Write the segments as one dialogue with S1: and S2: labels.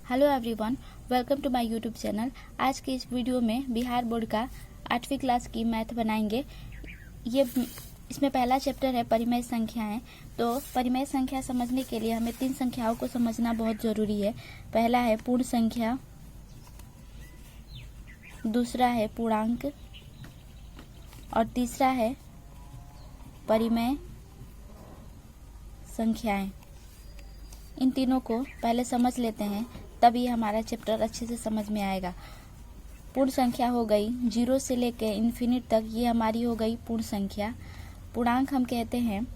S1: Hello everyone, welcome to my YouTube channel. आज के इस वीडियो में बिहार बोर्ड का 8वीं क्लास की मैथ बनाएंगे। इसमें पहला चैप्टर है परिमेय संख्याएं। तो परिमेय संख्या समझने के लिए हमें 3 संख्याओं को समझना बहुत ज़रूरी है। पहला है पूर्ण संख्या, दूसरा है पूर्णांक और तीसरा है परिमेय संख्याएं। इन तीनों को पहले समझ लेते हैं, तब ये हमारा चैप्टर अच्छे से समझ में आएगा। पूर्ण संख्या हो गई 0 से लेकर इन्फिनिट तक, ये हमारी हो गई पूर्ण संख्या। पूर्णांक हम कहते हैं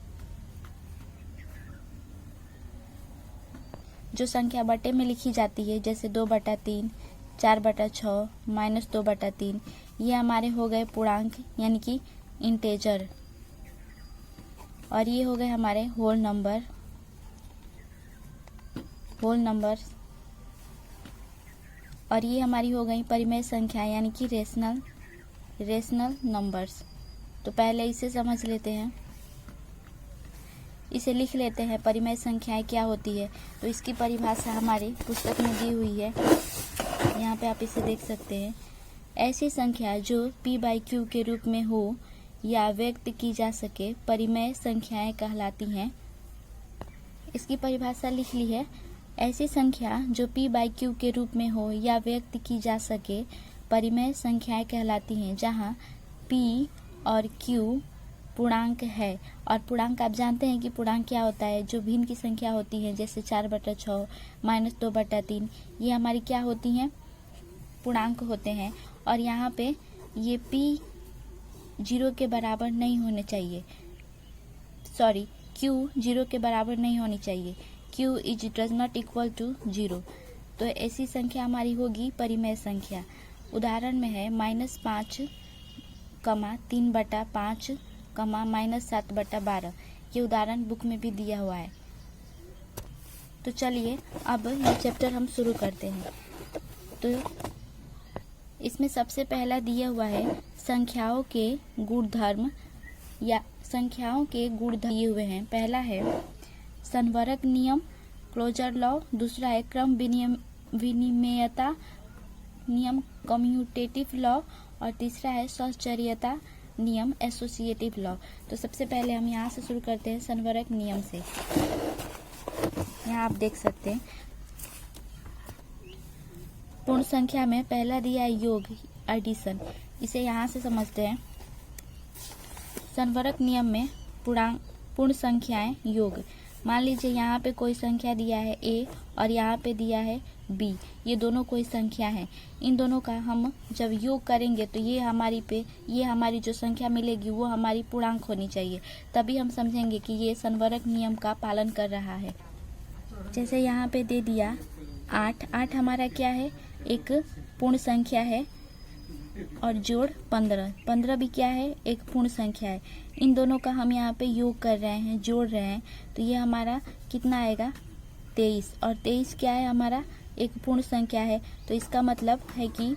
S1: जो संख्या बटे में लिखी जाती है, जैसे 2/3, 4/6, -2/3, ये हमारे हो गए पूर्णांक यानी कि इंटेजर। और ये हो गए हमारे होल नंबर। और ये हमारी हो गई परिमेय संख्या यानी कि रेशनल नंबर्स। तो पहले इसे समझ लेते हैं, इसे लिख लेते हैं परिमेय संख्याएं क्या होती है। तो इसकी परिभाषा हमारी पुस्तक में दी हुई है, यहाँ पे आप इसे देख सकते हैं। ऐसी संख्या जो p/q के रूप में हो या व्यक्त की जा सके परिमेय संख्याएं कहलाती हैं। इसकी परिभाषा लिख ली है। ऐसी संख्या जो p/q के रूप में हो या व्यक्त की जा सके परिमेय संख्याएं कहलाती हैं, जहां p और q पूर्णांक है। और पूर्णांक आप जानते हैं कि पूर्णांक क्या होता है। जो भिन्न की संख्या होती है, जैसे 4/6, -2/3, ये हमारी क्या होती हैं, पूर्णांक होते हैं। और यहाँ पे ये p 0 के बराबर नहीं होने चाहिए, सॉरी q 0 के बराबर नहीं होनी चाहिए। q does not equal to 0। तो ऐसी संख्या हमारी होगी परिमेय संख्या। उदाहरण में है -5, 3/5, -7/12। ये उदाहरण बुक में भी दिया हुआ है। तो चलिए अब ये चैप्टर हम शुरू करते हैं। तो इसमें सबसे पहला दिया हुआ है संख्याओं के गुणधर्म या संख्याओं के गुणधर्म दिए हुए हैं। पहला है संवरक नियम, क्लोजर लॉ। दूसरा है क्रम विनिमेयता नियम, कम्यूटेटिव लॉ। और तीसरा है सहचर्यता नियम, एसोसिएटिव लॉ। तो सबसे पहले हम यहाँ से शुरू करते हैं संवरक नियम से। यहाँ आप देख सकते हैं पूर्ण संख्या में पहला दिया है योग, एडिशन। इसे यहाँ से समझते हैं। संवरक नियम में पूर्ण संख्याएं योग। मान लीजिए यहाँ पे कोई संख्या दिया है a और यहाँ पे दिया है b, ये दोनों कोई संख्या है। इन दोनों का हम जब योग करेंगे तो ये हमारी जो संख्या मिलेगी वो हमारी पूर्णांक होनी चाहिए, तभी हम समझेंगे कि ये संवरक नियम का पालन कर रहा है। जैसे यहाँ पे दे दिया 8 हमारा क्या है, एक पूर्ण संख्या है। और जोड़ 15 भी क्या है, एक पूर्ण संख्या है। इन दोनों का हम यहाँ पे योग कर रहे हैं, जोड़ रहे हैं। तो ये हमारा कितना आएगा, 23। और 23 क्या है, हमारा एक पूर्ण संख्या है। तो इसका मतलब है कि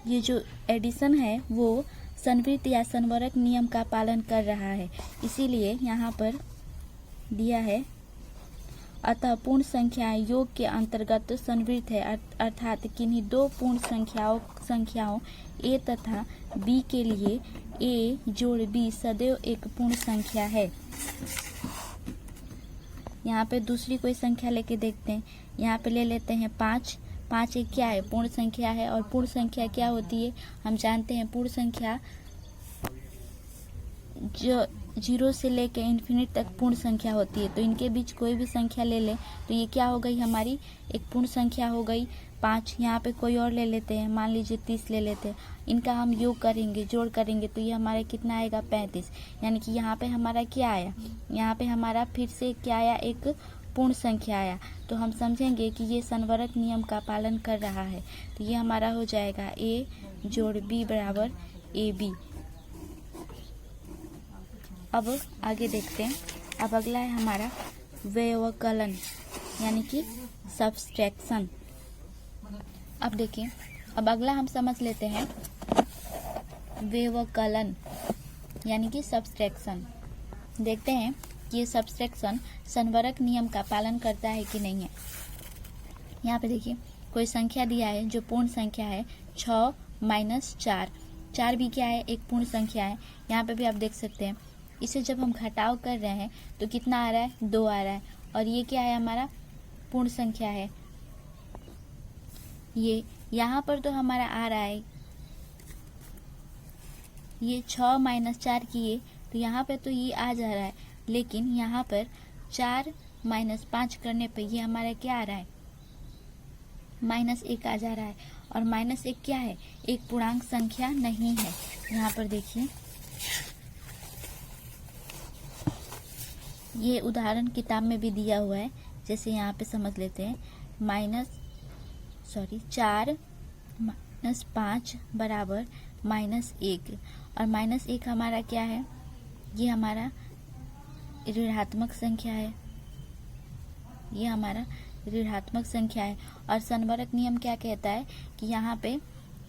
S1: ये जो एडिशन है वो संवृत या संवरक नियम का पालन कर रहा है। इसीलिए यहाँ पर दिया है अतः पूर्ण संख्याएं योग के अंतर्गत संवृत है, अर्थात किन्हीं दो पूर्ण संख्याओं a तथा b के लिए a जोड़ b सदैव एक पूर्ण संख्या है। यहाँ पे दूसरी कोई संख्या लेके देखते हैं। यहाँ पे ले लेते हैं 5 एक क्या है, पूर्ण संख्या है। और पूर्ण संख्या क्या होती है, हम जानते हैं पूर्ण संख्या जो 0 से लेकर इन्फिनिट तक पूर्ण संख्या होती है। तो इनके बीच कोई भी संख्या ले लें तो ये क्या हो गई, हमारी एक पूर्ण संख्या हो गई 5। यहाँ पे कोई और ले लेते हैं, मान लीजिए 30 ले लेते हैं। इनका हम योग करेंगे, जोड़ करेंगे तो ये हमारा कितना आएगा, 35। यानी कि यहाँ पे हमारा क्या आया, यहाँ पे हमारा फिर से क्या आया, एक पूर्ण संख्या आया। तो हम समझेंगे कि ये संवरक नियम का पालन कर रहा है। तो ये हमारा हो जाएगा a जोड़ b बराबर ab। अब आगे देखते हैं। अब अगला है हमारा व्यवकलन यानी कि सब्सट्रैक्शन। अब देखिए, अब अगला हम समझ लेते हैं व्यवकलन यानी कि सब्सट्रैक्शन। देखते हैं कि ये सब्सट्रैक्शन संवरक नियम का पालन करता है कि नहीं है। यहाँ पे देखिए कोई संख्या दिया है जो पूर्ण संख्या है 6 माइनस 4। 4 भी क्या है, एक पूर्ण संख्या है। यहाँ पे भी आप देख सकते हैं। इसे जब हम घटाव कर रहे हैं तो कितना आ रहा है, 2 आ रहा है। और ये क्या है, हमारा पूर्ण संख्या है। ये यहाँ पर तो हमारा आ रहा है, ये 6 माइनस 4 किए तो यहाँ पे तो ये आ जा रहा है, लेकिन यहाँ पर 4 माइनस 5 करने पे ये हमारा क्या आ रहा है, -1 आ जा रहा है। और -1 क्या है, एक पूर्णांक संख्या नहीं है। यहाँ पर देखिए, ये उदाहरण किताब में भी दिया हुआ है। जैसे यहाँ पे समझ लेते हैं, 4 माइनस 5 बराबर -1। और -1 हमारा क्या है, ये हमारा ऋणात्मक संख्या है। ये हमारा ऋणात्मक संख्या है। और संवरक नियम क्या कहता है कि यहाँ पे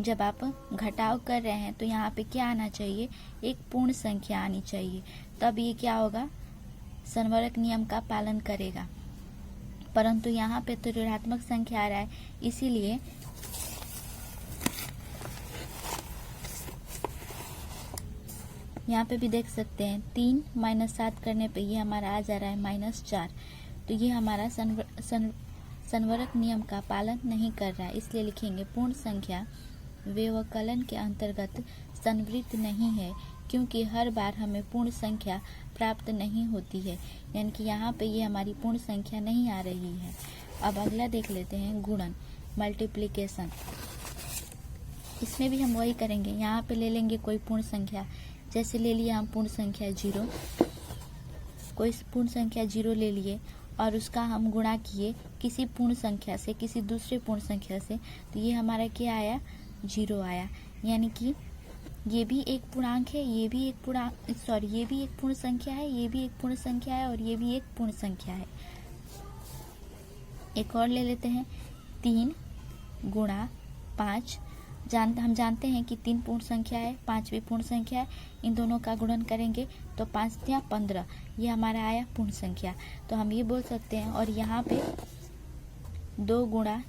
S1: जब आप घटाव कर रहे हैं तो यहाँ पे क्या आना चाहिए, एक पूर्ण संख्या आनी चाहिए, तब ये क्या होगा, संवरक नियम का पालन करेगा। परंतु यहाँ पे तो ऋणात्मक संख्या आ रहा है, इसीलिए यहाँ पे भी देख सकते हैं 3 माइनस 7 करने पे ये हमारा आ जा रहा है -4। तो ये हमारा संवरक नियम का पालन नहीं कर रहा है, इसलिए लिखेंगे पूर्ण संख्या व्यवकलन के अंतर्गत संवृत नहीं है, क्योंकि हर बार हमें पूर्ण संख्या प्राप्त नहीं होती है। यानी कि यहाँ पे ये हमारी पूर्ण संख्या नहीं आ रही है। अब अगला देख लेते हैं गुणन, मल्टीप्लिकेशन। इसमें भी हम वही करेंगे, यहाँ पे ले लेंगे कोई पूर्ण संख्या। जैसे ले लिया हम पूर्ण संख्या 0, कोई पूर्ण संख्या 0 ले लिए और उसका हम गुणा किए किसी पूर्ण संख्या से, किसी दूसरे पूर्ण संख्या से, तो ये हमारा क्या आया, 0 आया। यानी कि ये भी एक पूर्णांक है, ये भी एक ये भी एक पूर्ण संख्या है, ये भी एक पूर्ण संख्या है, और ये भी एक पूर्ण संख्या है। एक और ले लेते हैं, 3 गुणा 5। हम जानते हैं कि 3 पूर्ण संख्या है, 5 भी पूर्ण संख्या है। इन दोनों का गुणन करेंगे तो 5 या 15, ये हमारा आया पूर्ण संख्या। तो हम ये बोल सकते हैं। और यहाँ पे 2 गुणा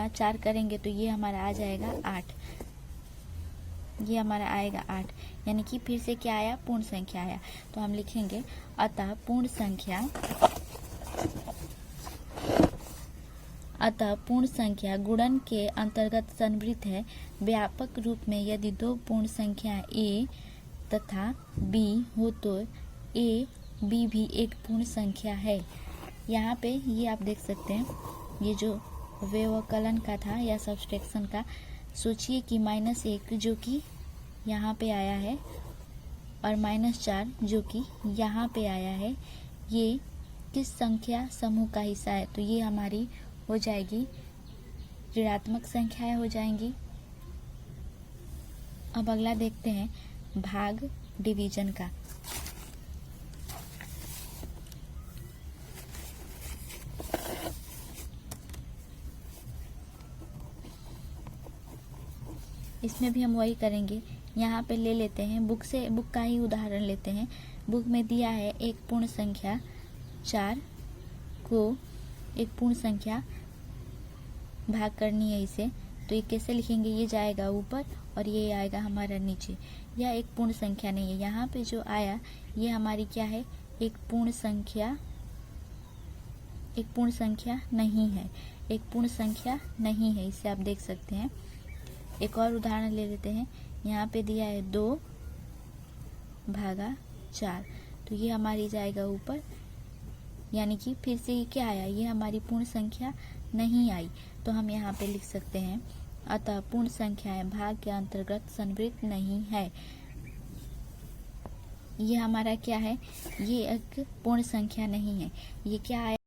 S1: 4 करेंगे तो ये हमारा आ जाएगा 8, ये हमारा आएगा 8। यानी कि फिर से क्या आया, पूर्ण संख्या आया। तो हम लिखेंगे अतः पूर्ण संख्या गुणन के अंतर्गत संवृत है। व्यापक रूप में यदि 2 पूर्ण संख्या a तथा b हो तो a b भी एक पूर्ण संख्या है। यहाँ पे ये आप देख सकते हैं, ये जो व्यवकलन का था या सब्सट्रैक्शन का, सोचिए कि -1 जो कि यहाँ पे आया है और -4 जो कि यहाँ पे आया है, ये किस संख्या समूह का हिस्सा है। तो ये हमारी हो जाएगी ऋणात्मक संख्याएं हो जाएंगी। अब अगला देखते हैं भाग डिवीजन का। इसमें भी हम वही करेंगे। यहाँ पे ले लेते हैं बुक का ही उदाहरण लेते हैं। बुक में दिया है एक पूर्ण संख्या 4 को एक पूर्ण संख्या भाग करनी है इसे, तो ये कैसे लिखेंगे, ये जाएगा ऊपर और ये आएगा हमारा नीचे। यह एक पूर्ण संख्या नहीं है। यहाँ पे जो आया ये हमारी क्या है, एक पूर्ण संख्या नहीं है, एक पूर्ण संख्या नहीं है, इसे आप देख सकते हैं। एक और उदाहरण ले लेते हैं। यहाँ पे दिया है 2/4, तो ये हमारी जाएगा ऊपर। यानी कि फिर से ये क्या आया, ये हमारी पूर्ण संख्या नहीं आई। तो हम यहाँ पे लिख सकते हैं अतः पूर्ण संख्याएं भाग के अंतर्गत संवृत नहीं है। ये हमारा क्या है, ये एक पूर्ण संख्या नहीं है। ये क्या आया,